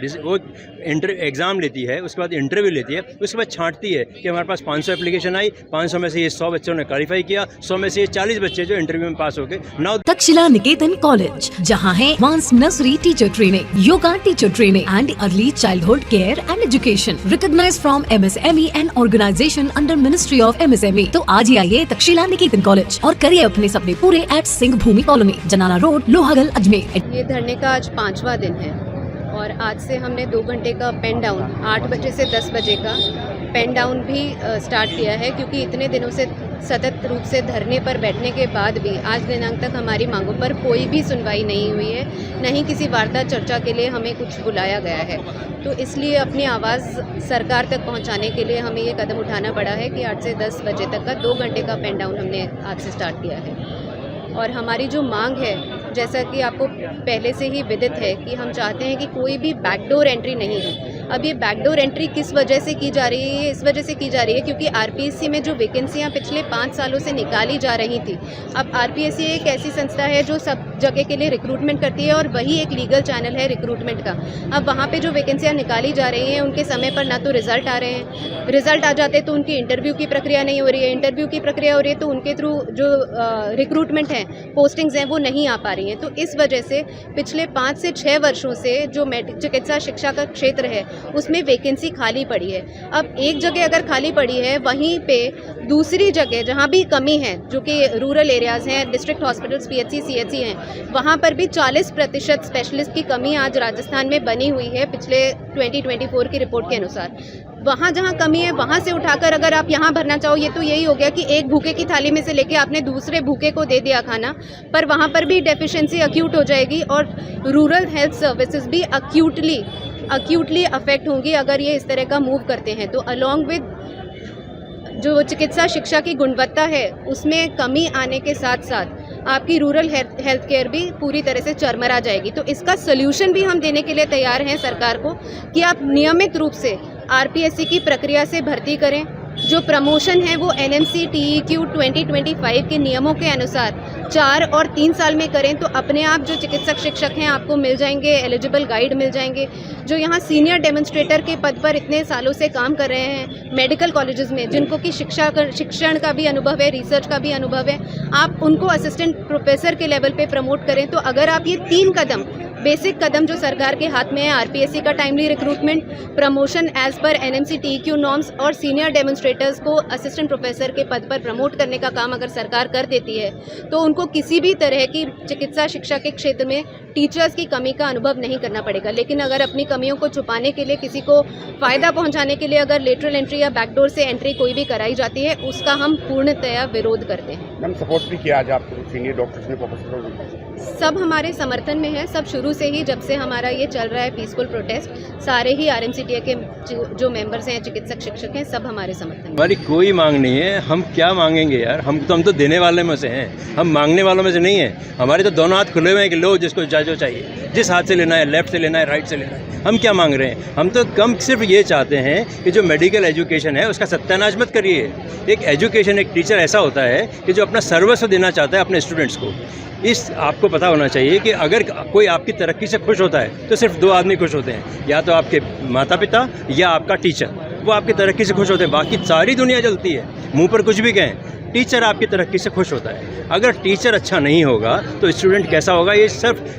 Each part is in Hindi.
वो एग्ज़ाम लेती है, उसके बाद इंटरव्यू लेती है, उसके बाद छांटती है कि हमारे पास 500 एप्लीकेशन आई, 500 में से ये 100 बच्चों ने क्वालिफाई किया, 100 में से ये 40 बच्चे जो इंटरव्यू में पास हो गए। नाउ तक्षशिला निकेतन कॉलेज, जहां है advance nursery teacher training, yoga teacher training and early childhood care and education, recognised from MSME and organisation under ministry of MSME। तो आज ही आइए तक्षशिला निकेतन कॉलेज और करिए अपने सपने पूरे एट सिंह भूमि कॉलोनी, जनाना रोड, लोहागल, अजमेर। ये धरने का आज 5वां दिन है और आज से हमने 2 घंटे का पेन डाउन 8 बजे से 10 बजे का पेन डाउन भी स्टार्ट किया है, क्योंकि इतने दिनों से सतत रूप से धरने पर बैठने के बाद भी आज दिनांक तक हमारी मांगों पर कोई भी सुनवाई नहीं हुई है, न ही किसी वार्ता चर्चा के लिए हमें कुछ बुलाया गया है। तो इसलिए अपनी आवाज़ सरकार तक पहुंचाने के लिए हमें ये कदम उठाना पड़ा है कि 8 से 10 बजे तक का 2 घंटे का पेन डाउन हमने आज से स्टार्ट किया है। और हमारी जो मांग है, जैसा कि आपको पहले से ही विदित है कि हम चाहते हैं कि कोई भी बैकडोर एंट्री नहीं है। अब ये बैकडोर एंट्री किस वजह से की जा रही है? इस वजह से की जा रही है क्योंकि आरपीएससी में जो वैकेंसियां पिछले 5 सालों से निकाली जा रही थी, अब आरपीएससी एक ऐसी संस्था है जो सब जगह के लिए रिक्रूटमेंट करती है और वही एक लीगल चैनल है रिक्रूटमेंट का। अब वहाँ पे जो वैकेंसियाँ निकाली जा रही हैं उनके समय पर ना तो रिजल्ट आ रहे हैं, रिजल्ट आ जाते तो उनकी इंटरव्यू की प्रक्रिया नहीं हो रही है, इंटरव्यू की प्रक्रिया हो रही है तो उनके थ्रू जो रिक्रूटमेंट है, पोस्टिंग्स हैं, वो नहीं आ पा रही हैं। तो इस वजह से पिछले 5 से 6 वर्षों से जो चिकित्सा शिक्षा का क्षेत्र है उसमें वैकेंसी खाली पड़ी है। अब एक जगह अगर खाली पड़ी है, वहीं पे दूसरी जगह जहाँ भी कमी है, जो कि रूरल एरियाज़ हैं, डिस्ट्रिक्ट हॉस्पिटल्स, PHC, CHC हैं, वहाँ पर भी 40% स्पेशलिस्ट की कमी आज राजस्थान में बनी हुई है पिछले 2024 की रिपोर्ट के अनुसार। वहाँ जहाँ कमी है वहाँ से उठाकर अगर आप यहाँ भरना चाहो, ये तो यही हो गया कि एक भूखे की थाली में से लेके आपने दूसरे भूखे को दे दिया खाना, पर वहाँ पर भी डेफिशिएंसी अक्यूट हो जाएगी और रूरल हेल्थ सर्विसेज भी अक्यूटली अफेक्ट होंगी अगर ये इस तरह का मूव करते हैं। तो अलॉन्ग विद जो चिकित्सा शिक्षा की गुणवत्ता है उसमें कमी आने के साथ साथ आपकी रूरल हेल्थ केयर भी पूरी तरह से चरमरा जाएगी। तो इसका सोल्यूशन भी हम देने के लिए तैयार हैं सरकार को कि आप नियमित रूप से आरपीएससी की प्रक्रिया से भर्ती करें। जो प्रमोशन है वो NMC TEQ 2025 के नियमों के अनुसार 4 और 3 साल में करें तो अपने आप जो चिकित्सक शिक्षक हैं आपको मिल जाएंगे, एलिजिबल गाइड मिल जाएंगे। जो यहाँ सीनियर डेमोन्स्ट्रेटर के पद पर इतने सालों से काम कर रहे हैं मेडिकल कॉलेजेस में, जिनको कि शिक्षण का भी अनुभव है, रिसर्च का भी अनुभव है, आप उनको असिस्टेंट प्रोफेसर के लेवल पे प्रमोट करें। तो अगर आप ये 3 कदम, बेसिक कदम जो सरकार के हाथ में है, आरपीएससी का टाइमली रिक्रूटमेंट, प्रमोशन एज पर NMC TEQ नॉर्म्स और सीनियर डेमोन्स्ट्रेटर्स को असिस्टेंट प्रोफेसर के पद पर प्रमोट करने का काम अगर सरकार कर देती है तो उनको किसी भी तरह की चिकित्सा शिक्षा के क्षेत्र में टीचर्स की कमी का अनुभव नहीं करना पड़ेगा। लेकिन अगर अपनी कमियों को छुपाने के लिए, किसी को फ़ायदा पहुंचाने के लिए अगर लेटरल एंट्री या बैकडोर से एंट्री कोई भी कराई जाती है, उसका हम पूर्णतया विरोध करते हैं। मैम, सपोर्ट भी किया आज आपको सीनियर डॉक्टर्स ने, प्रोफेसर सब हमारे समर्थन में है। सब शुरू से ही, जब से हमारा ये चल रहा है पीसफुल प्रोटेस्ट, सारे ही RMCTA के जो मेंबर्स हैं, चिकित्सक शिक्षक हैं, सब हमारे समर्थन में। हमारी कोई मांग नहीं है। हम क्या मांगेंगे यार? हम तो देने वाले में से हैं, हम मांगने वालों में से नहीं हैं। हमारे तो दोनों हाथ खुले हुए हैं कि लो जिसको जो चाहिए, जिस हाथ से लेना है, लेफ्ट से लेना है, राइट से लेना है। हम क्या मांग रहे हैं? हम तो कम सिर्फ ये चाहते हैं कि जो मेडिकल एजुकेशन है उसका सत्यानाश मत करिए। एक एजुकेशन, एक टीचर ऐसा होता है कि जो अपना सर्वस्व देना चाहता है अपने स्टूडेंट्स को। इस आपको पता होना चाहिए कि अगर कोई आपकी तरक्की से खुश होता है तो सिर्फ 2 आदमी खुश होते हैं, या तो आपके माता पिता या आपका टीचर। वो आपकी तरक्की से खुश होते हैं, बाकी सारी दुनिया जलती है। मुंह पर कुछ भी कहें, टीचर आपकी तरक्की से खुश होता है। अगर टीचर अच्छा नहीं होगा तो स्टूडेंट कैसा होगा? ये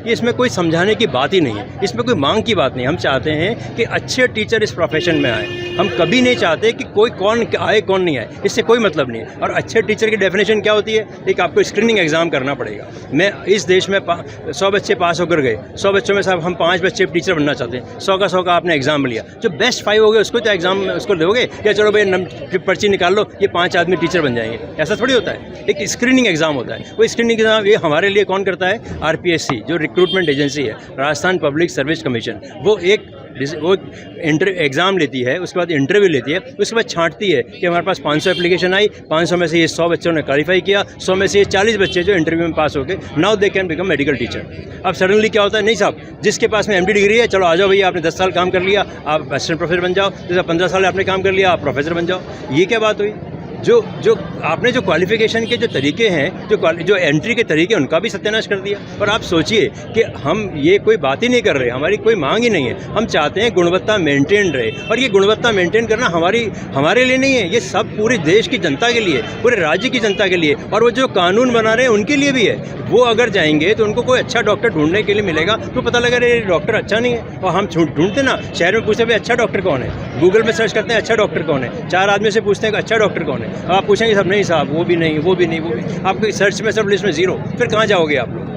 इसमें कोई समझाने की बात ही नहीं है, इसमें कोई मांग की बात नहीं। हम चाहते हैं कि अच्छे टीचर इस प्रोफेशन में आए। हम कभी नहीं चाहते कि कोई कौन आए कौन नहीं आए, इससे कोई मतलब नहीं है। और अच्छे टीचर की डेफिनेशन क्या होती है? एक आपको स्क्रीनिंग एग्ज़ाम करना पड़ेगा। मैं इस देश में 100 बच्चे पास होकर गए, 100 बच्चों में साहब हम 5 बच्चे टीचर बनना चाहते हैं। 100 का आपने एग्ज़ाम लिया, जो बेस्ट 5 हो गए उसको तो एग्ज़ाम उसको दोगे, या चलो भाई पर्ची निकाल लो, ये 5 आदमी टीचर बन जाएंगे? ऐसा थोड़ी होता है। एक स्क्रीनिंग एग्ज़ाम होता है। वो स्क्रीनिंग एग्ज़ाम ये हमारे लिए कौन करता है? RPSC, जो रिक्रूटमेंट एजेंसी है, राजस्थान पब्लिक सर्विस कमीशन। वो एग्ज़ाम लेती है, उसके बाद इंटरव्यू लेती है, उसके बाद छांटती है कि हमारे पास 500 एप्लीकेशन आई, 500 में से ये 100 बच्चों ने क्वालिफाई किया, 100 में से ये 40 बच्चे जो इंटरव्यू में पास हो गए, now they can become medical teacher. अब सडनली क्या होता है? नहीं साहब, जिसके पास में MD डिग्री है, चलो आ जाओ भैया, आपने 10 साल काम कर लिया, आप असिस्टेंट प्रोफेसर बन जाओ। जैसे 15 साल आपने काम कर लिया, आप प्रोफेसर बन जाओ। ये क्या बात हुई? जो आपने जो क्वालिफिकेशन के जो तरीके हैं, जो एंट्री के तरीके, उनका भी सत्यानाश कर दिया। और आप सोचिए कि हम ये कोई बात ही नहीं कर रहे, हमारी कोई मांग ही नहीं है। हम चाहते हैं गुणवत्ता मेंटेन रहे, और ये गुणवत्ता मेंटेन करना हमारे लिए नहीं है, ये सब पूरे देश की जनता के लिए, पूरे राज्य की जनता के लिए, और वो जो कानून बना रहे हैं उनके लिए भी है। वो अगर जाएंगे तो उनको कोई अच्छा डॉक्टर ढूंढने के लिए मिलेगा, तो पता लगा रहे डॉक्टर अच्छा नहीं है। और हम ढूंढते ना, शहर में पूछते भाई अच्छा डॉक्टर कौन है, गूगल में सर्च करते हैं अच्छा डॉक्टर कौन है, 4 आदमी से पूछते हैं कि अच्छा डॉक्टर कौन है। अब आप पूछेंगे सब नहीं साहब, वो भी नहीं, वो भी नहीं, वो भी, आपको सर्च में सब लिस्ट में 0, फिर कहाँ जाओगे आप लोग?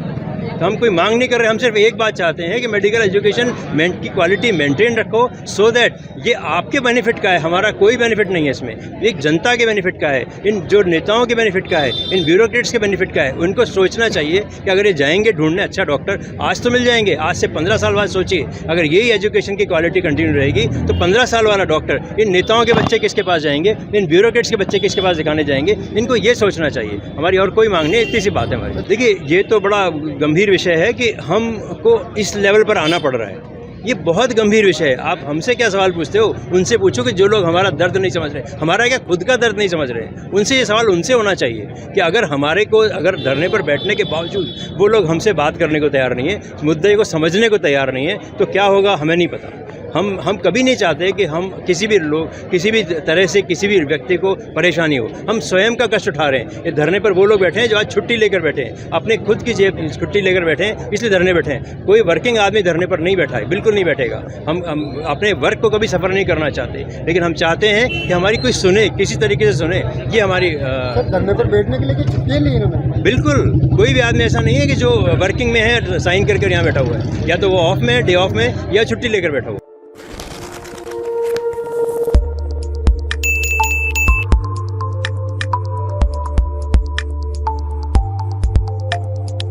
तो हम कोई मांग नहीं कर रहे, हम सिर्फ एक बात चाहते हैं कि मेडिकल एजुकेशन की क्वालिटी मेंटेन रखो, सो दैट ये आपके बेनिफिट का है, हमारा कोई बेनिफिट नहीं है इसमें, एक जनता के बेनिफिट का है, इन जो नेताओं के बेनिफिट का है, इन ब्यूरोक्रेट्स के बेनिफिट का है। उनको सोचना चाहिए कि अगर ये जाएंगे ढूंढने अच्छा डॉक्टर, आज तो मिल जाएंगे, आज से 15 साल बाद सोचिए अगर यही एजुकेशन की क्वालिटी कंटिन्यू रहेगी तो 15 साल वाला डॉक्टर इन नेताओं के बच्चे किसके पास जाएंगे, इन ब्यूरोक्रेट्स के बच्चे किसके पास दिखाने जाएंगे? इनको ये सोचना चाहिए। हमारी और कोई मांग नहीं, इतनी सी बात है हमारी। देखिए, ये तो बड़ा गंभीर विषय है कि हमको इस लेवल पर आना पड़ रहा है, ये बहुत गंभीर विषय है। आप हमसे क्या सवाल पूछते हो? उनसे पूछो कि जो लोग हमारा दर्द नहीं समझ रहे, हमारा क्या खुद का दर्द नहीं समझ रहे, उनसे ये सवाल उनसे होना चाहिए कि अगर हमारे को अगर धरने पर बैठने के बावजूद वो लोग हमसे बात करने को तैयार नहीं है, मुद्दे को समझने को तैयार नहीं है, तो क्या होगा हमें नहीं पता। हम कभी नहीं चाहते कि हम किसी भी तरह से किसी भी व्यक्ति को परेशानी हो। हम स्वयं का कष्ट उठा रहे हैं। ये धरने पर वो लोग बैठे हैं जो आज छुट्टी लेकर बैठे हैं, अपने खुद की जेब छुट्टी लेकर बैठे हैं, इसलिए धरने बैठे हैं। कोई वर्किंग आदमी धरने पर नहीं बैठा है, बिल्कुल नहीं बैठेगा। हम अपने वर्क को कभी सफ़र नहीं करना चाहते, लेकिन हम चाहते हैं कि हमारी कोई सुने, किसी तरीके से सुने। ये हमारी धरने पर बैठने के लिए छुट्टी नहीं है। बिल्कुल, कोई भी आदमी ऐसा नहीं है कि जो वर्किंग में है साइन करके यहाँ बैठा हुआ है, या तो वो ऑफ में है, डे ऑफ में, या छुट्टी लेकर बैठा हुआ है।